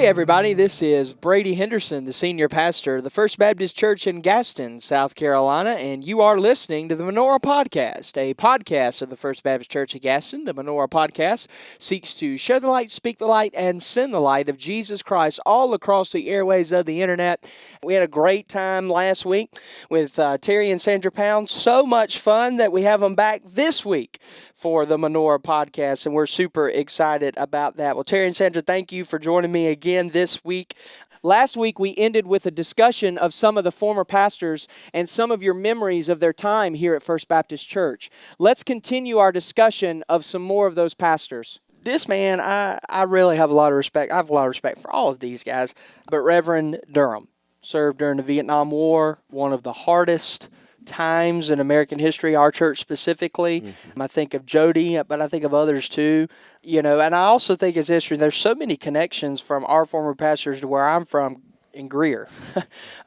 everybody, this is Brady Henderson, the senior pastor of the First Baptist Church in Gaston, South Carolina, and you are listening to the Menorah Podcast, a podcast of the First Baptist Church in Gaston. The Menorah Podcast seeks to share the light, speak the light, and send the light of Jesus Christ all across the airways of the internet. We had a great time last week with Terry and Sandra Pound. So much fun that we have them back this week for the Menorah Podcast, and we're super excited about that. Well, Terry and Sandra, thank you for joining me again this week. Last week, we ended with a discussion of some of the former pastors and some of your memories of their time here at First Baptist Church. Let's continue our discussion of some more of those pastors. This man, I really have a lot of respect. I have a lot of respect for all of these guys, but Reverend Durham served during the Vietnam War, one of the hardest times in American history, our church specifically. I think of Jody, but I think of others too. And I also think it's history. There's so many connections from our former pastors to where I'm from in Greer.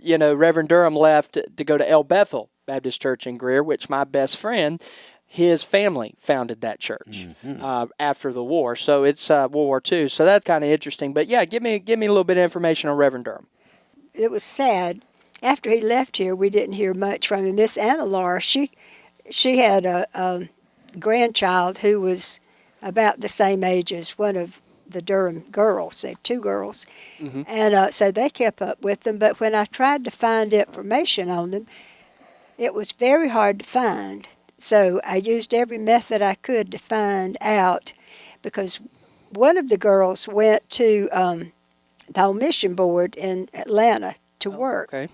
Reverend Durham left to go to El Bethel Baptist Church in Greer, which my best friend, his family founded that church after the war. So it's World War II. So that's kind of interesting. But yeah, give me a little bit of information on Reverend Durham. It was sad. After he left here, we didn't hear much from him. Miss Anna Laura, she had a grandchild who was about the same age as one of the Durham girls. They had two girls. And so they kept up with them. But when I tried to find information on them, it was very hard to find. So I used every method I could to find out, because one of the girls went to the Home Mission Board in Atlanta to work. Okay.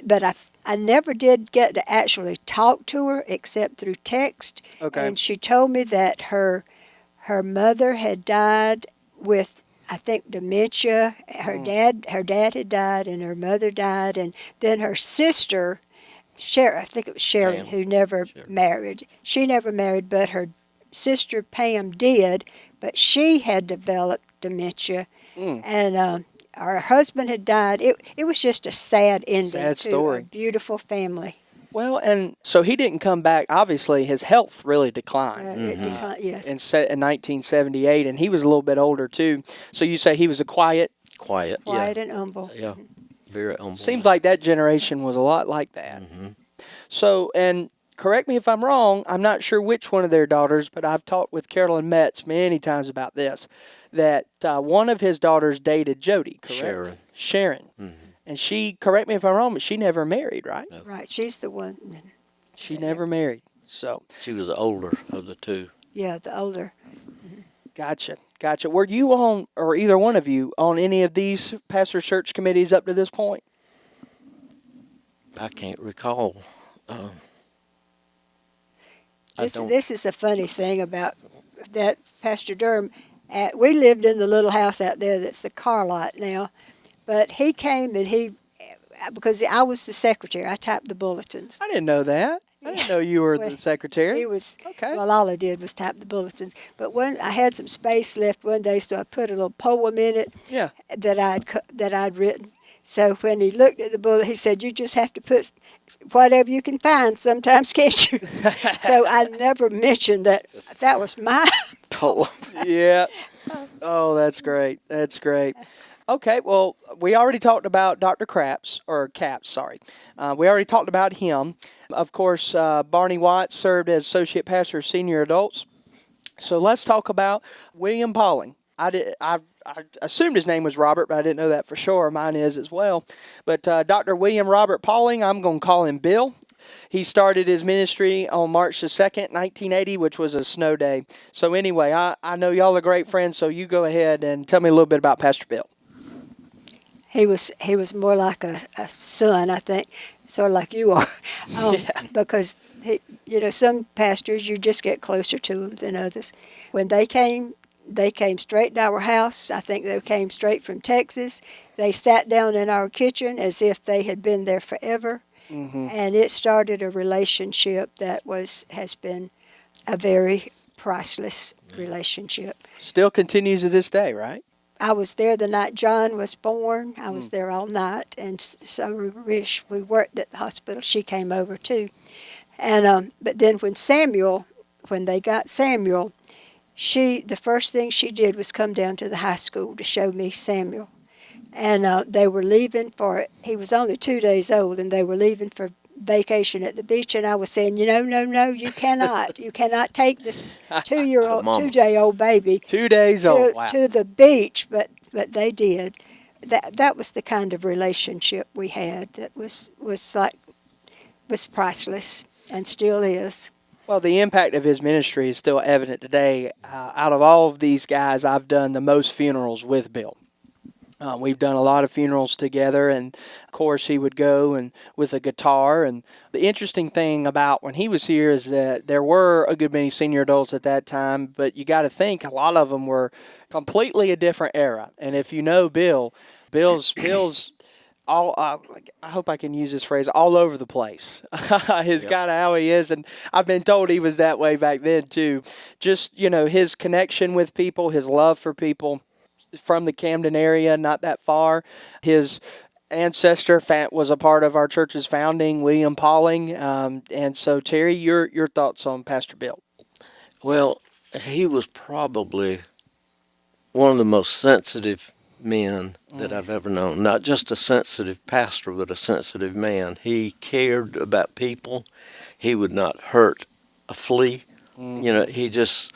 But I never did get to actually talk to her except through text. Okay. And she told me that her mother had died with, I think, dementia. Her dad had died, and her mother died, and then her sister, I think it was Sharon, who never married. She never married, but her sister Pam did, but she had developed dementia, and her husband had died. It was just a sad ending. Sad story. To a beautiful family. Well, and so he didn't come back. Obviously, his health really declined. It declined, yes. In 1978, and he was a little bit older too. So you say he was a quiet And humble. Yeah, very humble. Seems like that generation was a lot like that. So, and correct me if I'm wrong, I'm not sure which one of their daughters, but I've talked with Carolyn Metz many times about this, that one of his daughters dated Jody, correct? Sharon. And she, correct me if I'm wrong, but she never married, right? No. Right, she's the one. She never married. So She was the older of the two. Yeah, the older. Gotcha. Were you on, or either one of you, on any of these pastor church committees up to this point? I can't recall. This is a funny thing about that Pastor Durham. We lived in the little house out there that's the car lot now, but he came and because I was the secretary, I typed the bulletins. I didn't know that. I didn't know you were the secretary. He was, okay. Well, all I did was type the bulletins. But I had some space left one day, so I put a little poem in it that I'd written. So when he looked at the bullet, he said, "You just have to put whatever you can find sometimes, can't you?" So I never mentioned that was my poem. Yeah. Oh, that's great. Okay, well, we already talked about Dr. Capps. We already talked about him. Of course, Barney Watts served as associate pastor of senior adults. So let's talk about William Pauling. I assumed his name was Robert, but I didn't know that for sure. Mine is as well. But Dr. William Robert Pauling, I'm going to call him Bill. He started his ministry on March the 2nd, 1980, which was a snow day. So anyway, I know y'all are great friends, so you go ahead and tell me a little bit about Pastor Bill. He was more like a son, I think, sort of like you are, because some pastors, you just get closer to them than others. When they came straight to our house. I think they came straight from Texas. They sat down in our kitchen as if they had been there forever, and it started a relationship that has been a very priceless relationship. Still continues to this day, right? I was there the night John was born. I was there all night, and so we worked at the hospital. She came over too, and but then when they got Samuel, the first thing she did was come down to the high school to show me Samuel. And they were leaving he was only 2 days old, and they were leaving for vacation at the beach, and I was saying, no, you cannot. You cannot take this Mama. 2-day-old baby 2 days old. Wow. to the beach, but they did. That was the kind of relationship we had that was priceless and still is. Well, the impact of his ministry is still evident today. Out of all of these guys, I've done the most funerals with Bill. We've done a lot of funerals together, and of course he would go and with a guitar. And the interesting thing about when he was here is that there were a good many senior adults at that time, but you got to think a lot of them were completely a different era. And if you know Bill's all, I hope I can use this phrase, all over the place. His Yep. kind of how he is, and I've been told he was that way back then too. Just, his connection with people, his love for people from the Camden area, not that far. His ancestor was a part of our church's founding, William Pauling. And so, Terry, your thoughts on Pastor Bill? Well, he was probably one of the most sensitive men that I've ever known. Not just a sensitive pastor, but a sensitive man. He cared about people. He would not hurt a flea. He just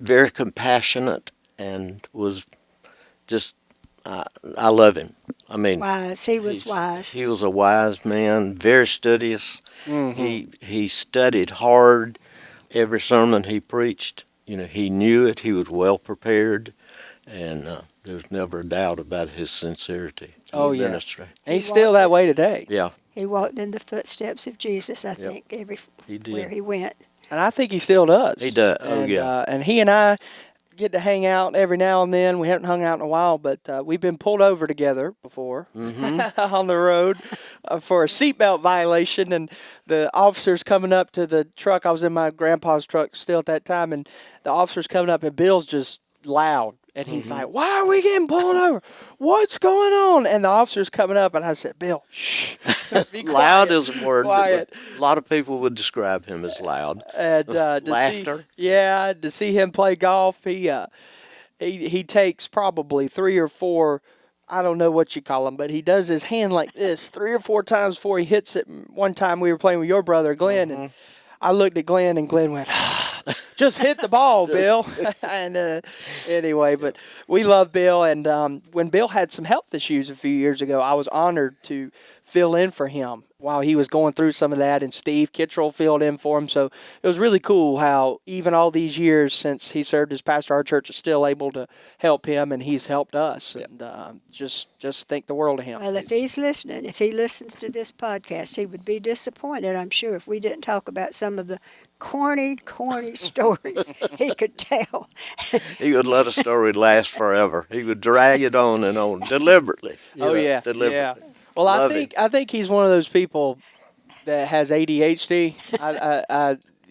very compassionate and was just, I love him. I mean, Wise. He was wise. He was a wise man, very studious. Mm-hmm. He studied hard. Every sermon he preached, he knew it. He was well prepared, and there was never a doubt about his sincerity in ministry. And he's still that way today. Yeah, He walked in the footsteps of Jesus, I think, he did. everywhere he went. And I think he still does. He does. And, and he and I get to hang out every now and then. We haven't hung out in a while, but we've been pulled over together before on the road for a seatbelt violation. And the officer's coming up to the truck. I was in my grandpa's truck still at that time, and the officer's coming up, and Bill's just loud. And he's like, "Why are we getting pulled over? What's going on?" And the officer's coming up, and I said, "Bill, shh, be quiet." Loud is a word. Quiet. A lot of people would describe him as loud. And Laughter. To see him play golf, he takes probably 3 or 4. I don't know what you call him, but he does his hand like this 3 or 4 times before he hits it. One time we were playing with your brother, Glenn, and I looked at Glenn, and Glenn went, "Just hit the ball, Bill." And anyway, but we love Bill. And when Bill had some health issues a few years ago, I was honored to fill in for him while he was going through some of that. And Steve Kittrell filled in for him. So it was really cool how even all these years since he served as pastor, our church is still able to help him, and he's helped us. And just think the world of him. Well, if he's listening, if he listens to this podcast, he would be disappointed, I'm sure, if we didn't talk about some of the corny stories he could tell. He would let a story last forever. He would drag it on and on deliberately. Deliberately. Yeah. Well, I think he's one of those people that has ADHD.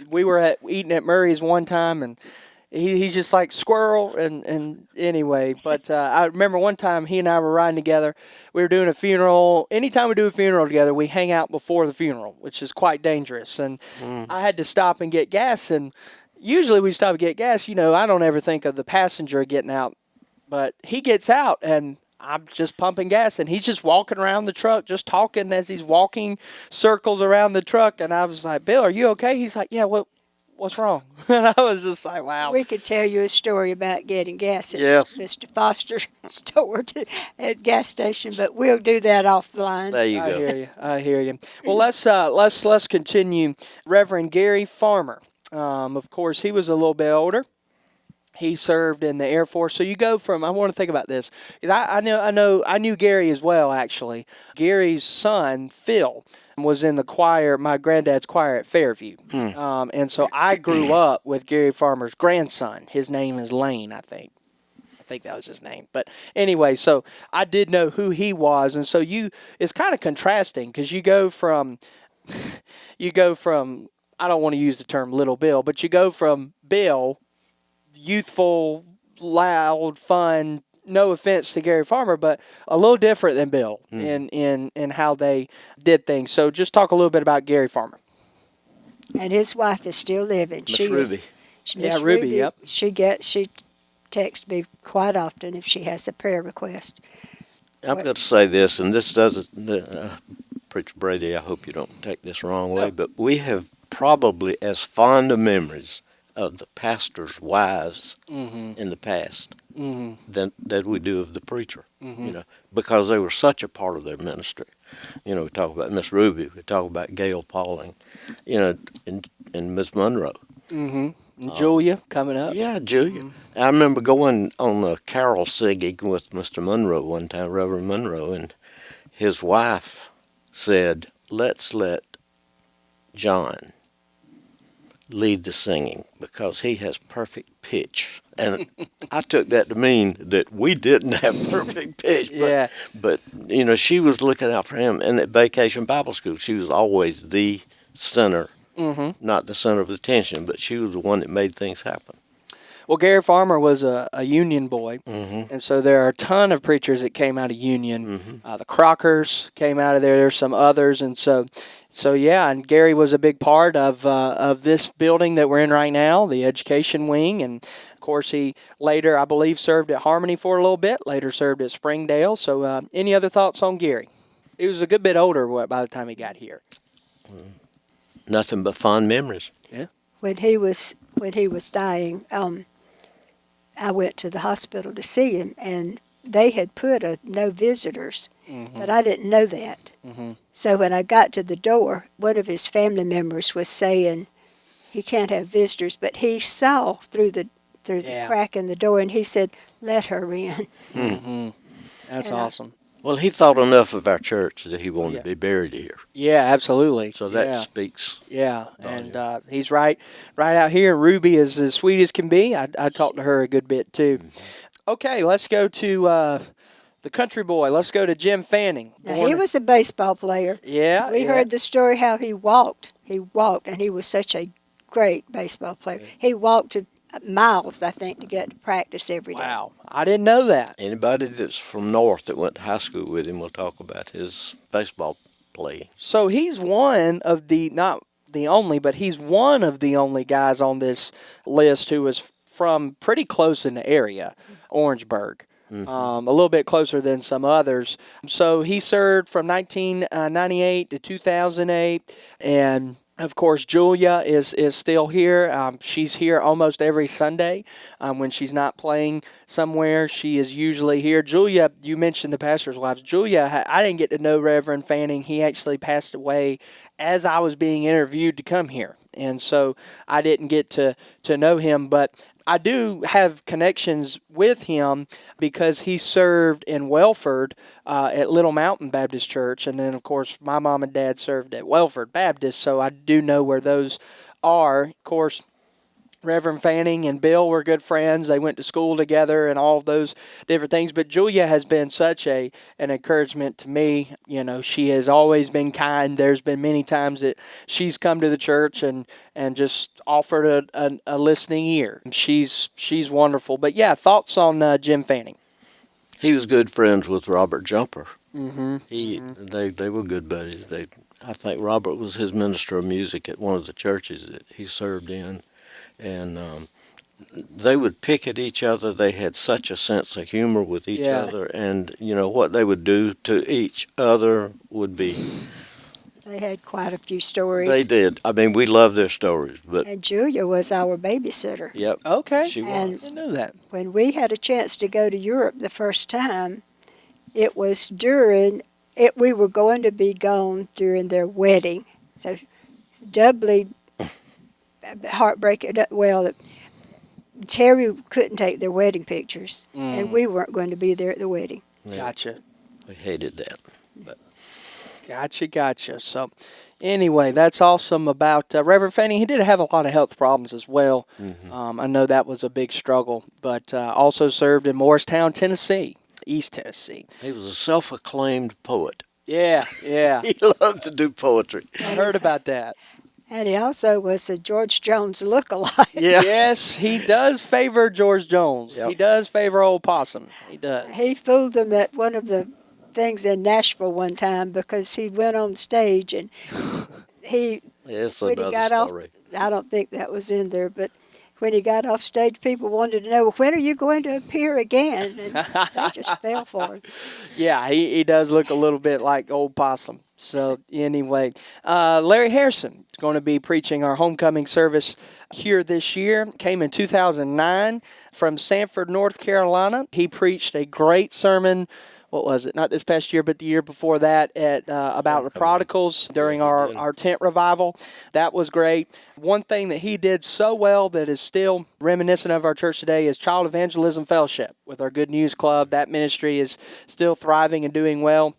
We were eating at Murray's one time, and he's just like squirrel. And anyway, but I remember one time he and I were riding together. We were doing a funeral. Anytime we do a funeral together, we hang out before the funeral, which is quite dangerous. And I had to stop and get gas. And usually we stop and get gas. I don't ever think of the passenger getting out, but he gets out, and I'm just pumping gas, and he's just walking around the truck, just talking as he's walking circles around the truck. And I was like, "Bill, are you okay?" He's like, "Yeah, what's wrong?" And I was just like, wow. We could tell you a story about getting gas at Yes. Mr. Foster's store at gas station, but we'll do that off the line. There you go. I hear you. Well, let's continue. Reverend Gary Farmer. Of course, he was a little bit older. He served in the Air Force. So you go from, I want to think about this, because I knew Gary as well, actually. Gary's son, Phil, was in the choir, my granddad's choir at Fairview. And so I grew up with Gary Farmer's grandson. His name is Lane, I think. I think that was his name. But anyway, so I did know who he was. And so it's kind of contrasting, because you go from, I don't want to use the term Little Bill, but you go from Bill, youthful, loud, fun, no offense to Gary Farmer, but a little different than Bill in how they did things. So just talk a little bit about Gary Farmer. And his wife is still living. Miss Ruby. Miss Ruby, yep. She texts me quite often if she has a prayer request. I'm going to say this, and this doesn't, Preacher Brady, I hope you don't take this wrong way, but we have probably as fond of memories of the pastor's wives in the past than we do of the preacher, because they were such a part of their ministry. We talk about Miss Ruby, we talk about Gail Pauling, and Miss Monroe. And Julia coming up. Yeah, Julia. I remember going on a carol singing with Mr. Monroe one time, Reverend Monroe, and his wife said, "Let's let John lead the singing because he has perfect pitch." And I took that to mean that we didn't have perfect pitch. But she was looking out for him. And at Vacation Bible School, she was always the center, not the center of attention, but she was the one that made things happen. Well, Gary Farmer was a Union boy, and so there are a ton of preachers that came out of Union. The Crockers came out of there. There's some others, and so yeah. And Gary was a big part of this building that we're in right now, the education wing. And of course, he later, I believe, served at Harmony for a little bit. Later, served at Springdale. So, any other thoughts on Gary? He was a good bit older by the time he got here. Nothing but fond memories. Yeah. When he was dying, I went to the hospital to see him, and they had put a no visitors, but I didn't know that. So when I got to the door, one of his family members was saying he can't have visitors, but he saw through the crack in the door, and he said, "Let her in." That's awesome. Well, he thought enough of our church that he wanted to be buried here. Yeah, absolutely. So that speaks. Yeah, and he's right out here. Ruby is as sweet as can be. I talked to her a good bit, too. Okay, let's go to the country boy. Let's go to Jim Fanning. Now, he was a baseball player. Yeah. We heard the story how he walked. He walked, and he was such a great baseball player. He walked to miles, I think, to get to practice every day. Wow, I didn't know that. Anybody that's from North that went to high school with him will talk about his baseball play. So he's one of not the only, but he's one of the only guys on this list who was from pretty close in the area, Orangeburg. A little bit closer than some others. So he served from 1998 to 2008, and of course, Julia is still here. She's here almost every Sunday. When she's not playing somewhere, she is usually here. Julia, you mentioned the pastor's wives. Julia, I didn't get to know Reverend Fanning. He actually passed away as I was being interviewed to come here. And so I didn't get to know him, but I do have connections with him because he served in Welford at Little Mountain Baptist Church. And then, of course, my mom and dad served at Welford Baptist, so I do know where those are. Of course, Reverend Fanning and Bill were good friends. They went to school together and all of those different things. But Julia has been such an encouragement to me. She has always been kind. There's been many times that she's come to the church and just offered a listening ear. She's wonderful. But, yeah, thoughts on Jim Fanning? He was good friends with Robert Jumper. They were good buddies. I think Robert was his minister of music at one of the churches that he served in. And they would pick at each other. They had such a sense of humor with each other. And, what they would do to each other would be... They had quite a few stories. They did. I mean, we love their stories. And Julia was our babysitter. Yep. Okay. She was. I didn't know that. When we had a chance to go to Europe the first time, it was we were going to be gone during their wedding. So doubly heartbreaking. Well, Terry couldn't take their wedding pictures, and we weren't going to be there at the wedding. Yeah. Gotcha. We hated that. But. Gotcha. So, anyway, that's awesome about Reverend Fanning. He did have a lot of health problems as well. I know that was a big struggle, but also served in Morristown, Tennessee, East Tennessee. He was a self-acclaimed poet. Yeah. He loved to do poetry. I heard about that. And he also was a George Jones look-alike. Yeah. Yes, he does favor George Jones. Yep. He does favor old Possum. He does. He fooled him at one of the things in Nashville one time because he went on stage and when he got off, I don't think that was in there, but when he got off stage, people wanted to know, well, when are you going to appear again? And they just fell for him. Yeah, he does look a little bit like Old Possum. So anyway, Larry Harrison is going to be preaching our homecoming service here this year. Came in 2009 from Sanford, North Carolina. He preached a great sermon. What was it? Not this past year, but the year before that at about the prodigals during our tent revival. That was great. One thing that he did so well that is still reminiscent of our church today is Child Evangelism Fellowship with our Good News Club. That ministry is still thriving and doing well.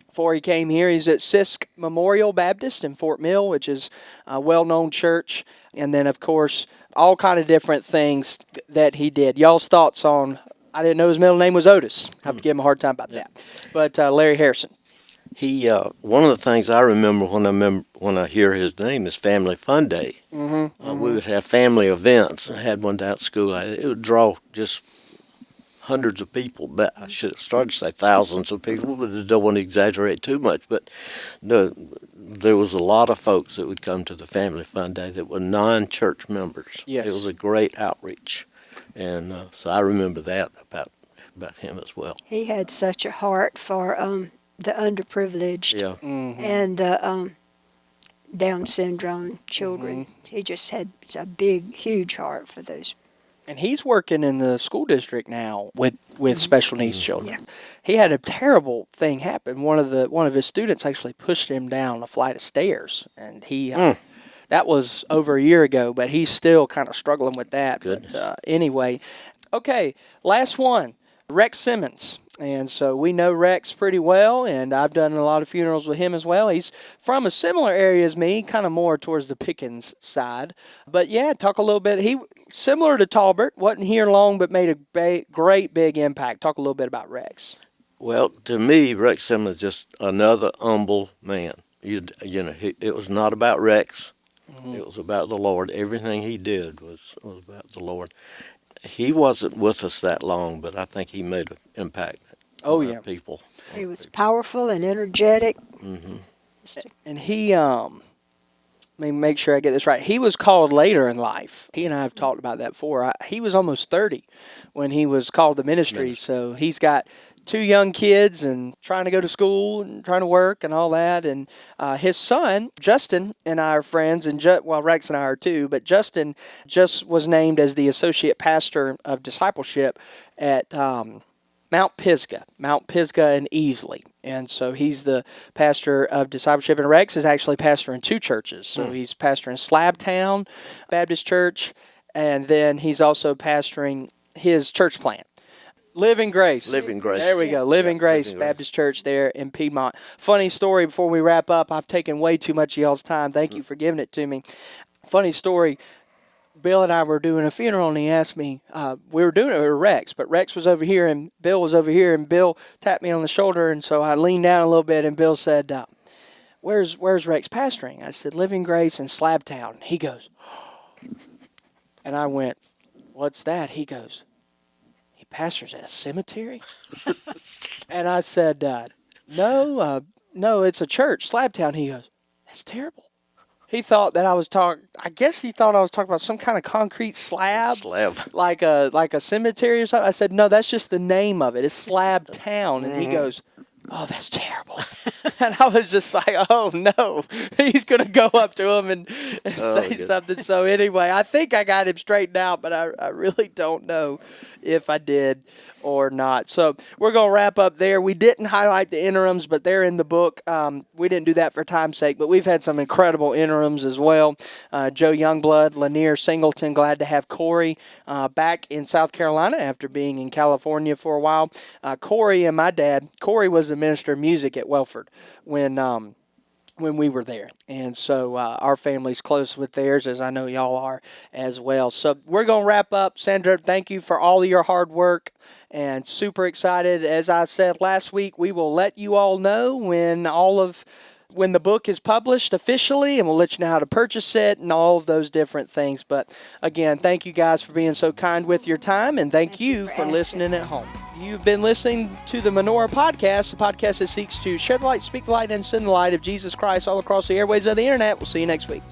Before he came here, he's at Sisk Memorial Baptist in Fort Mill, which is a well-known church. And then, of course, all kind of different things that he did. Y'all's thoughts on, I didn't know his middle name was Otis. I have to give him a hard time about that. But Larry Harrison. He one of the things I remember when I hear his name is Family Fun Day. We would have family events. I had one down at school. It would draw just hundreds of people, but I should have started to say thousands of people, but I don't want to exaggerate too much. But there was a lot of folks that would come to the Family Fun Day that were non-church members. Yes. It was a great outreach, and so I remember that about him as well. He had such a heart for the underprivileged and Down syndrome children. He just had a big, huge heart for those. And he's working in the school district now with special needs children. Yeah. He had a terrible thing happen. One of his students actually pushed him down a flight of stairs, and he that was over a year ago, but he's still kind of struggling with that. Goodness. But anyway, okay, last one, Rex Simmons. And so we know Rex pretty well, and I've done a lot of funerals with him as well. He's from a similar area as me, kind of more towards the Pickens side. But yeah, talk a little bit. He similar to Talbert, wasn't here long, but made a great big impact. Talk a little bit about Rex. Well, to me, Rex Simmons is just another humble man. It was not about Rex. It was about the Lord. Everything he did was about the Lord. He wasn't with us that long, but I think he made an impact on people. He was powerful and energetic. And he, let me make sure I get this right. He was called later in life. He and I have talked about that before. He was almost 30 when he was called to ministry. So he's got 2 young kids and trying to go to school and trying to work and all that. And his son, Justin, and I are friends. And Rex and I are too. But Justin just was named as the associate pastor of discipleship at Mount Pisgah and Easley. And so he's the pastor of discipleship. And Rex is actually pastor in 2 churches. So he's pastor in Slabtown Baptist Church, and then he's also pastoring his church plant, Living Grace. Living Grace. There we go. Living Grace Baptist Church there in Piedmont. Funny story before we wrap up. I've taken way too much of y'all's time. Thank you for giving it to me. Funny story. Bill and I were doing a funeral, and he asked me, we were doing it with Rex, but Rex was over here, and Bill was over here, and Bill tapped me on the shoulder, and so I leaned down a little bit, and Bill said, where's Rex pastoring? I said, Living Grace in Slabtown. He goes, and I went, what's that? He goes, he pastors at a cemetery? And I said, no, it's a church, Slabtown. He goes, that's terrible. He thought that I was talking about some kind of concrete slab. Like a cemetery or something. I said, no, that's just the name of it. It's Slab Town. And he goes, oh, that's terrible. And I was just like, oh, no. He's going to go up to him and say something. So anyway, I think I got him straightened out, but I really don't know if I did or not. So we're going to wrap up there. We didn't highlight the interims, but they're in the book. We didn't do that for time's sake, but we've had some incredible interims as well. Joe Youngblood, Lanier Singleton, glad to have Corey back in South Carolina after being in California for a while. Corey and my dad, Corey was the minister of music at Welford when we were there. And so our family's close with theirs, as I know y'all are as well. So we're going to wrap up. Sandra, thank you for all of your hard work, and super excited. As I said last week, we will let you all know when the book is published officially, and we'll let you know how to purchase it and all of those different things. But again, thank you guys for being so kind with your time, and thank you for listening at home. You've been listening to the Menorah Podcast, the podcast that seeks to share the light, speak the light, and send the light of Jesus Christ all across the airways of the internet. We'll see you next week.